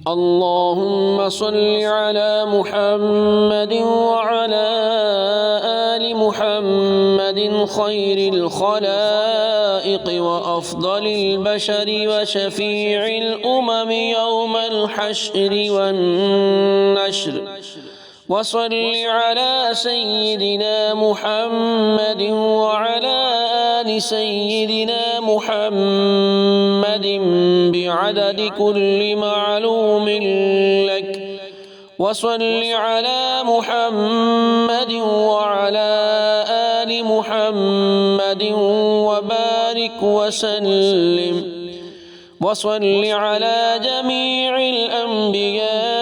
اللهم صل على محمد وعلى آل محمد خير الخلائق وأفضل البشر وشفيع الأمم يوم الحشر والنشر. وصل على سيدنا محمد وعلى آل سيدنا محمد بعدد كل معلوم لك. وصل على محمد وعلى آل محمد وبارك وسلم. وصل على جميع الأنبياء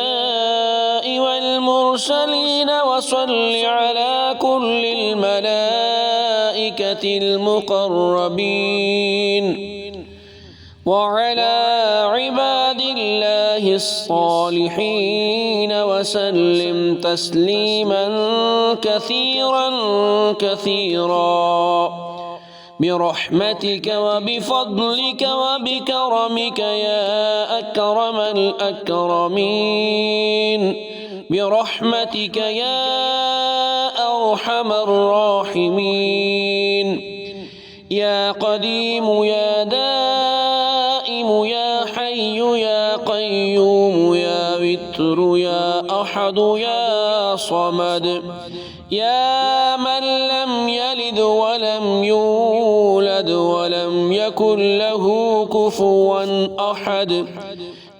والمرسلين. وصل على كل الملائكة المقربين وعلى عباد الله الصالحين وسلم تسليما كثيرا كثيرا برحمتك وبفضلك وبكرمك يا أكرم الأكرمين، برحمتك يا أرحم الراحمين. يا قديم يا دائم يا حي يا قيوم يا وتر يا أحد يا صمد، يا من لم يلد ولم يولد ولم يكن له كفوا أحد،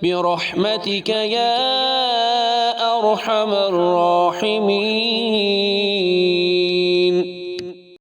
برحمتك يا أرحم الراحمين.